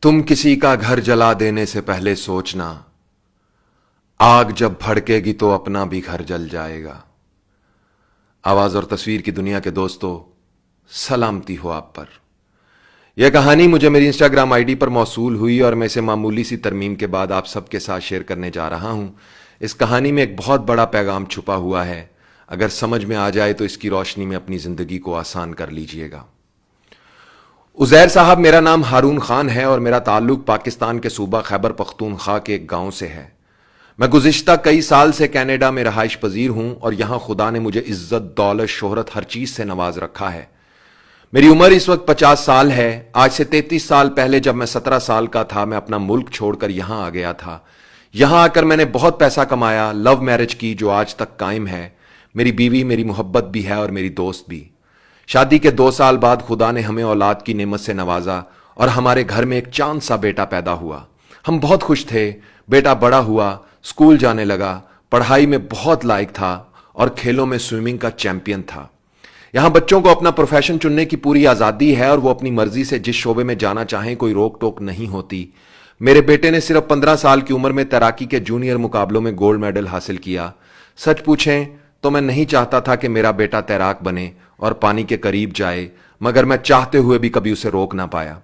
तुम किसी का घर जला देने से पहले सोचना, आग जब भड़केगी तो अपना भी घर जल जाएगा। आवाज और तस्वीर की दुनिया के दोस्तों, सलामती हो आप पर। यह कहानी मुझे मेरी इंस्टाग्राम आईडी पर मौसूल हुई और मैं इसे मामूली सी तरमीम के बाद आप सबके साथ शेयर करने जा रहा हूं। इस कहानी में एक बहुत बड़ा पैगाम छुपा हुआ है। अगर समझ में आ जाए तो इसकी रोशनी में अपनी जिंदगी को आसान कर लीजिएगा। उजैर साहब, मेरा नाम हारून खान है और मेरा ताल्लुक पाकिस्तान के सूबा खैबर पख्तूनख्वा के एक गांव से है। मैं गुज़िश्ता कई साल से कनाडा में रहाइश पजीर हूं और यहां खुदा ने मुझे इज्जत, दौलत, शोहरत हर चीज से नवाज रखा है। मेरी उम्र इस वक्त 50 साल है। आज से 33 साल पहले जब मैं 17 साल का था, मैं अपना मुल्क छोड़कर यहां आ गया था। यहां आकर मैंने बहुत पैसा कमाया, लव मैरिज की जो आज तक कायम है। मेरी बीवी मेरी मोहब्बत भी है और मेरी दोस्त भी। शादी के 2 साल बाद खुदा ने हमें औलाद की नेमत से नवाजा और हमारे घर में एक चांद सा बेटा पैदा हुआ। हम बहुत खुश थे। बेटा बड़ा हुआ, स्कूल जाने लगा, पढ़ाई में बहुत लायक था और खेलों में स्विमिंग का चैंपियन था। यहां बच्चों को अपना प्रोफेशन चुनने की पूरी आजादी है और वो अपनी मर्जी से जिस शोबे में जाना चाहें, कोई रोक टोक नहीं होती। मेरे बेटे ने सिर्फ 15 साल की उम्र में तैराकी के जूनियर मुकाबलों में गोल्ड मेडल हासिल किया। सच पूछें तो मैं नहीं चाहता था कि मेरा बेटा तैराक बने और पानी के करीब जाए, मगर मैं चाहते हुए भी कभी उसे रोक ना पाया।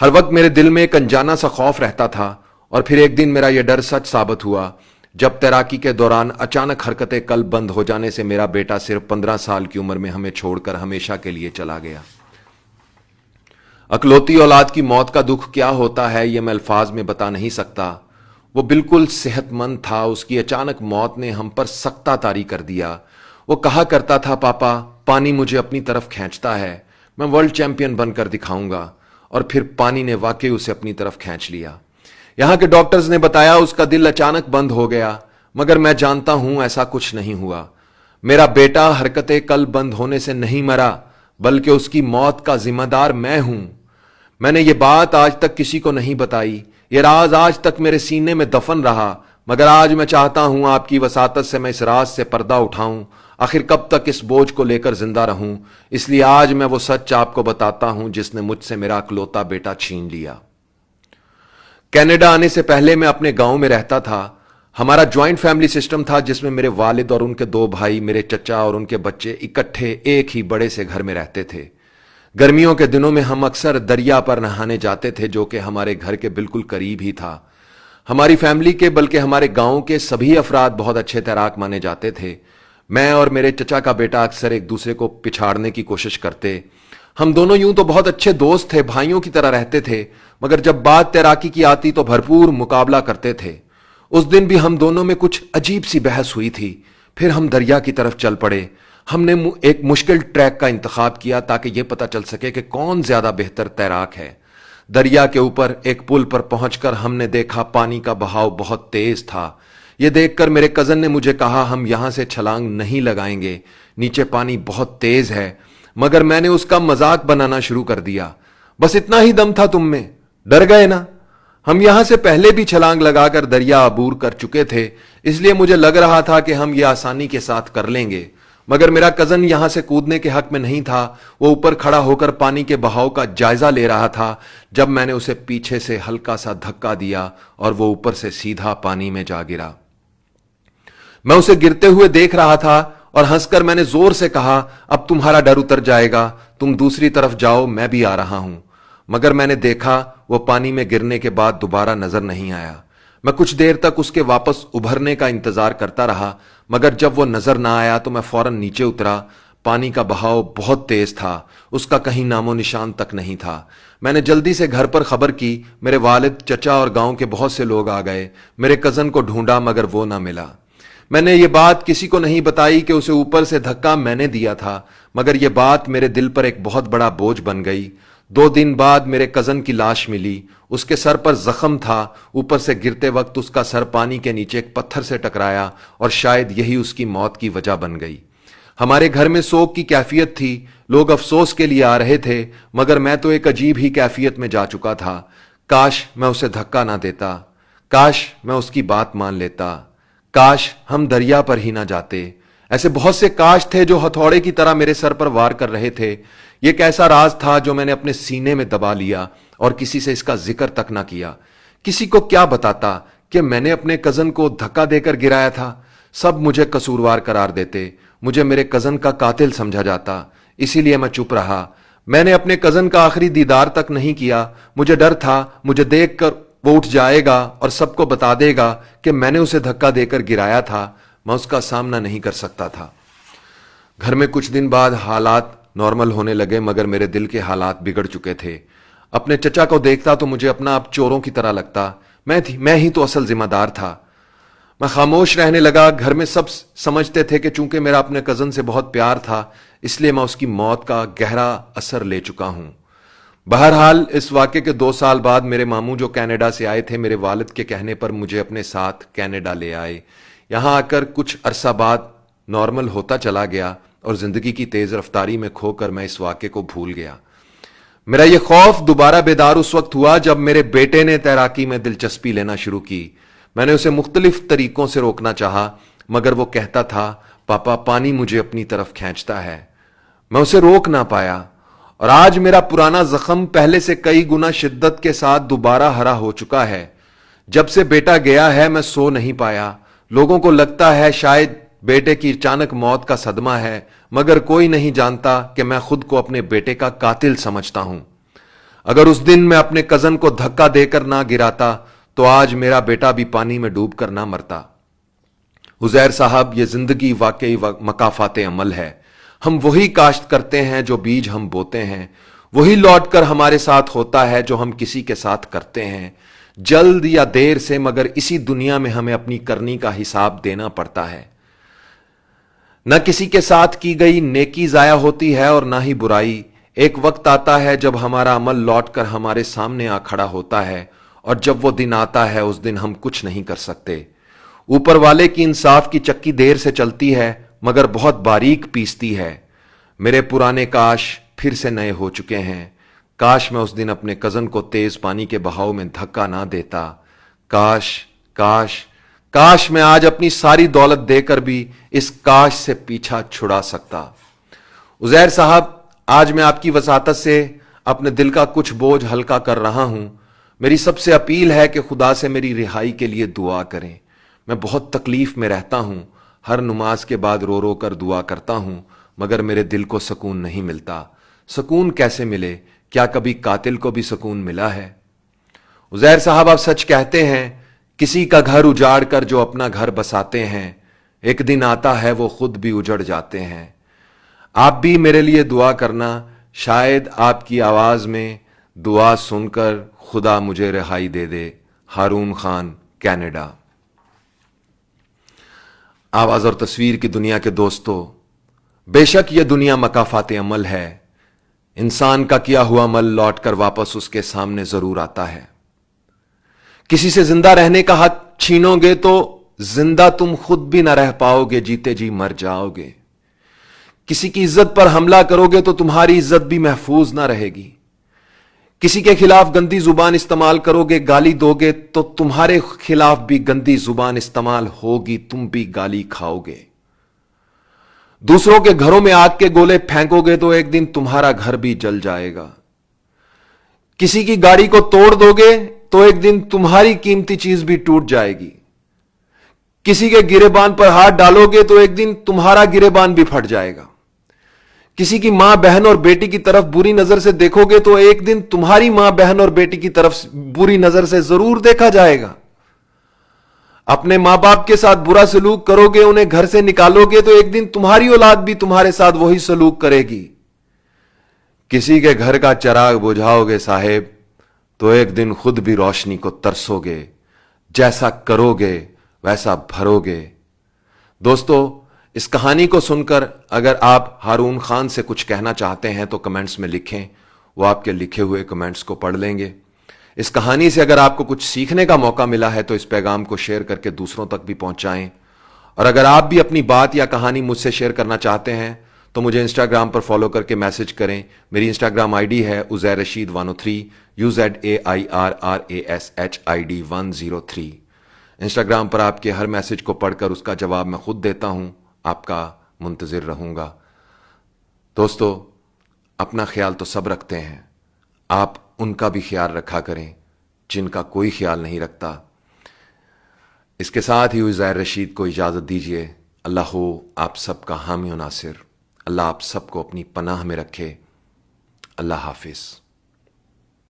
हर वक्त मेरे दिल में एक अनजाना सा खौफ रहता था और फिर एक दिन मेरा यह डर सच साबित हुआ जब तैराकी के दौरान अचानक हरकतें कल्ब बंद हो जाने से मेरा बेटा सिर्फ 15 साल की उम्र में हमें छोड़कर हमेशा के लिए चला गया। अकलौती औलाद की मौत का दुख क्या होता है यह मैं अल्फाज में बता नहीं सकता। वो बिल्कुल सेहतमंद था, उसकी अचानक मौत ने हम पर सख्ता तारी कर दिया। वो कहा करता था, पापा पानी मुझे अपनी तरफ खींचता है, मैं वर्ल्ड चैंपियन बनकर दिखाऊंगा। और फिर पानी ने वाकई उसे अपनी तरफ खींच लिया। यहां के डॉक्टर्स ने बताया उसका दिल अचानक बंद हो गया, मगर मैं जानता हूं ऐसा कुछ नहीं हुआ। मेरा बेटा हरकतें कल बंद होने से नहीं मरा, बल्कि उसकी मौत का जिम्मेदार मैं हूं। मैंने ये बात आज तक किसी को नहीं बताई, ये राज आज तक मेरे सीने में दफन रहा, मगर आज मैं चाहता हूं आपकी वसातत से मैं इस राज से पर्दा उठाऊं। आखिर कब तक इस बोझ को लेकर जिंदा रहूं? इसलिए आज मैं वो सच आपको बताता हूं जिसने मुझसे मेरा अकलौता बेटा छीन लिया। कनाडा आने से पहले मैं अपने गांव में रहता था। हमारा ज्वाइंट फैमिली सिस्टम था जिसमें मेरे वालिद और उनके 2 भाई, मेरे चचा और उनके बच्चे इकट्ठे एक ही बड़े से घर में रहते थे। गर्मियों के दिनों में हम अक्सर दरिया पर नहाने जाते थे, जो कि हमारे घर के बिल्कुल करीब ही था। हमारी फैमिली के बल्कि हमारे गांव के सभी अफराद बहुत अच्छे तैराक माने जाते थे। मैं और मेरे चचा का बेटा अक्सर एक दूसरे को पिछाड़ने की कोशिश करते। हम दोनों यूं तो बहुत अच्छे दोस्त थे, भाइयों की तरह रहते थे, मगर जब बात तैराकी की आती तो भरपूर मुकाबला करते थे। उस दिन भी हम दोनों में कुछ अजीब सी बहस हुई थी। फिर हम दरिया की तरफ चल पड़े। हमने एक मुश्किल ट्रैक का इंतखाब किया ताकि यह पता चल सके कि कौन ज्यादा बेहतर तैराक है। दरिया के ऊपर एक पुल पर पहुंचकर हमने देखा पानी का बहाव बहुत तेज था। यह देखकर मेरे कजन ने मुझे कहा, हम यहां से छलांग नहीं लगाएंगे, नीचे पानी बहुत तेज है। मगर मैंने उसका मजाक बनाना शुरू कर दिया। बस इतना ही दम था तुम में, डर गए ना? हम यहां से पहले भी छलांग लगाकर दरिया अबूर कर चुके थे, इसलिए मुझे लग रहा था कि हम यह आसानी के साथ कर लेंगे। मगर मेरा कजन यहां से कूदने के हक में नहीं था। वो ऊपर खड़ा होकर पानी के बहाव का जायजा ले रहा था जब मैंने उसे पीछे से हल्का सा धक्का दिया और वो ऊपर से सीधा पानी में जा गिरा। मैं उसे गिरते हुए देख रहा था और हंसकर मैंने जोर से कहा, अब तुम्हारा डर उतर जाएगा, तुम दूसरी तरफ जाओ, मैं भी आ रहा हूं। मगर मैंने देखा वो पानी में गिरने के बाद दोबारा नजर नहीं आया। मैं कुछ देर तक उसके वापस उभरने का इंतजार करता रहा, मगर जब वो नजर ना आया तो मैं फौरन नीचे उतरा। पानी का बहाव बहुत तेज था, उसका कहीं नामो निशान तक नहीं था। मैंने जल्दी से घर पर खबर की। मेरे वालिद, चचा और गांव के बहुत से लोग आ गए। मेरे कजन को ढूंढा मगर वो ना मिला। मैंने ये बात किसी को नहीं बताई कि उसे ऊपर से धक्का मैंने दिया था, मगर यह बात मेरे दिल पर एक बहुत बड़ा बोझ बन गई। 2 दिन बाद मेरे कजन की लाश मिली। उसके सर पर जख्म था। ऊपर से गिरते वक्त उसका सर पानी के नीचे एक पत्थर से टकराया और शायद यही उसकी मौत की वजह बन गई। हमारे घर में सोग की कैफियत थी। लोग अफसोस के लिए आ रहे थे, मगर मैं तो एक अजीब ही कैफियत में जा चुका था। काश मैं उसे धक्का ना देता, काश मैं उसकी बात मान लेता, काश हम दरिया पर ही ना जाते। ऐसे बहुत से काश थे जो हथौड़े की तरह मेरे सर पर वार कर रहे थे। یہ ایک ایسا راز تھا جو میں نے اپنے سینے میں دبا لیا اور کسی سے اس کا ذکر تک نہ کیا۔ کسی کو کیا بتاتا کہ میں نے اپنے کزن کو دھکا دے کر گرایا تھا؟ سب مجھے قصوروار قرار دیتے، مجھے میرے کزن کا قاتل سمجھا جاتا، اسی لیے میں چپ رہا۔ میں نے اپنے کزن کا آخری دیدار تک نہیں کیا، مجھے ڈر تھا مجھے دیکھ کر وہ اٹھ جائے گا اور سب کو بتا دے گا کہ میں نے اسے دھکا دے کر گرایا تھا۔ میں اس کا سامنا نہیں کر سکتا تھا۔ گھر میں کچھ دن بعد حالات نارمل ہونے لگے، مگر میرے دل کے حالات بگڑ چکے تھے۔ اپنے چچا کو دیکھتا تو مجھے اپنا آپ چوروں کی طرح لگتا۔ میں ہی تو اصل ذمہ دار تھا۔ میں خاموش رہنے لگا۔ گھر میں سب سمجھتے تھے کہ چونکہ میرا اپنے کزن سے بہت پیار تھا، اس لیے میں اس کی موت کا گہرا اثر لے چکا ہوں۔ بہرحال اس واقعے کے 2 سال بعد میرے ماموں جو کینیڈا سے آئے تھے، میرے والد کے کہنے پر مجھے اپنے ساتھ کینیڈا لے آئے۔ یہاں آ کر کچھ عرصہ بعد نارمل ہوتا چلا گیا اور زندگی کی تیز رفتاری میں کھو کر میں اس واقعے کو بھول گیا۔ میرا یہ خوف دوبارہ بیدار اس وقت ہوا جب میرے بیٹے نے تیراکی میں دلچسپی لینا شروع کی۔ میں نے اسے مختلف طریقوں سے روکنا چاہا، مگر وہ کہتا تھا، پاپا پانی مجھے اپنی طرف کھینچتا ہے۔ میں اسے روک نہ پایا، اور آج میرا پرانا زخم پہلے سے کئی گنا شدت کے ساتھ دوبارہ ہرا ہو چکا ہے۔ جب سے بیٹا گیا ہے میں سو نہیں پایا۔ لوگوں کو لگتا ہے شاید بیٹے کی اچانک موت کا صدمہ ہے، مگر کوئی نہیں جانتا کہ میں خود کو اپنے بیٹے کا قاتل سمجھتا ہوں۔ اگر اس دن میں اپنے کزن کو دھکا دے کر نہ گراتا تو آج میرا بیٹا بھی پانی میں ڈوب کر نہ مرتا۔ عزیر صاحب، یہ زندگی واقعی مکافات عمل ہے۔ ہم وہی کاشت کرتے ہیں جو بیج ہم بوتے ہیں، وہی لوٹ کر ہمارے ساتھ ہوتا ہے جو ہم کسی کے ساتھ کرتے ہیں۔ جلد یا دیر سے مگر اسی دنیا میں ہمیں اپنی کرنی کا حساب دینا پڑتا ہے۔ نہ کسی کے ساتھ کی گئی نیکی ضائع ہوتی ہے اور نہ ہی برائی۔ ایک وقت آتا ہے جب ہمارا عمل لوٹ کر ہمارے سامنے آ کھڑا ہوتا ہے، اور جب وہ دن آتا ہے اس دن ہم کچھ نہیں کر سکتے۔ اوپر والے کی انصاف کی چکی دیر سے چلتی ہے مگر بہت باریک پیستی ہے۔ میرے پرانے کاش پھر سے نئے ہو چکے ہیں۔ کاش میں اس دن اپنے کزن کو تیز پانی کے بہاؤ میں دھکا نہ دیتا۔ کاش کاش کاش میں آج اپنی ساری دولت دے کر بھی اس کاش سے پیچھا چھڑا سکتا۔ عزیر صاحب، آج میں آپ کی وساطت سے اپنے دل کا کچھ بوجھ ہلکا کر رہا ہوں۔ میری سب سے اپیل ہے کہ خدا سے میری رہائی کے لیے دعا کریں۔ میں بہت تکلیف میں رہتا ہوں، ہر نماز کے بعد رو رو کر دعا کرتا ہوں، مگر میرے دل کو سکون نہیں ملتا۔ سکون کیسے ملے؟ کیا کبھی قاتل کو بھی سکون ملا ہے؟ عزیر صاحب، آپ سچ کہتے ہیں، کسی کا گھر اجاڑ کر جو اپنا گھر بساتے ہیں، ایک دن آتا ہے وہ خود بھی اجڑ جاتے ہیں۔ آپ بھی میرے لیے دعا کرنا، شاید آپ کی آواز میں دعا سن کر خدا مجھے رہائی دے دے۔ ہارون خان، کینیڈا۔ آواز اور تصویر کی دنیا کے دوستو، بے شک یہ دنیا مکافات عمل ہے۔ انسان کا کیا ہوا عمل لوٹ کر واپس اس کے سامنے ضرور آتا ہے۔ کسی سے زندہ رہنے کا حق چھینو گے تو زندہ تم خود بھی نہ رہ پاؤ گے، جیتے جی مر جاؤ گے۔ کسی کی عزت پر حملہ کرو گے تو تمہاری عزت بھی محفوظ نہ رہے گی۔ کسی کے خلاف گندی زبان استعمال کرو گے، گالی دو گے تو تمہارے خلاف بھی گندی زبان استعمال ہوگی، تم بھی گالی کھاؤ گے۔ دوسروں کے گھروں میں آگ کے گولے پھینکو گے تو ایک دن تمہارا گھر بھی جل جائے گا۔ کسی کی گاڑی کو توڑ دو گے تو ایک دن تمہاری قیمتی چیز بھی ٹوٹ جائے گی۔ کسی کے گریبان پر ہاتھ ڈالو گے تو ایک دن تمہارا گریبان بھی پھٹ جائے گا۔ کسی کی ماں بہن اور بیٹی کی طرف بری نظر سے دیکھو گے تو ایک دن تمہاری ماں بہن اور بیٹی کی طرف بری نظر سے ضرور دیکھا جائے گا۔ اپنے ماں باپ کے ساتھ برا سلوک کرو گے، انہیں گھر سے نکالو گے تو ایک دن تمہاری اولاد بھی تمہارے ساتھ وہی سلوک کرے گی۔ کسی کے گھر کا چراغ بجھاؤ گے صاحب تو ایک دن خود بھی روشنی کو ترسو گے، جیسا کرو گے ویسا بھرو گے۔ دوستو، اس کہانی کو سن کر اگر آپ ہارون خان سے کچھ کہنا چاہتے ہیں تو کمنٹس میں لکھیں، وہ آپ کے لکھے ہوئے کمنٹس کو پڑھ لیں گے۔ اس کہانی سے اگر آپ کو کچھ سیکھنے کا موقع ملا ہے تو اس پیغام کو شیئر کر کے دوسروں تک بھی پہنچائیں، اور اگر آپ بھی اپنی بات یا کہانی مجھ سے شیئر کرنا چاہتے ہیں تو مجھے انسٹاگرام پر فالو کر کے میسج کریں۔ میری انسٹاگرام آئی ڈی ہے عزیر رشید 103، UZAIRRASHID 103۔ انسٹاگرام پر آپ کے ہر میسج کو پڑھ کر اس کا جواب میں خود دیتا ہوں، آپ کا منتظر رہوں گا۔ دوستو، اپنا خیال تو سب رکھتے ہیں، آپ ان کا بھی خیال رکھا کریں جن کا کوئی خیال نہیں رکھتا۔ اس کے ساتھ ہی عزیر رشید کو اجازت دیجیے۔ اللہ ہو آپ سب کا حامی و ناصر، اللہ آپ سب کو اپنی پناہ میں رکھے۔ اللہ حافظ۔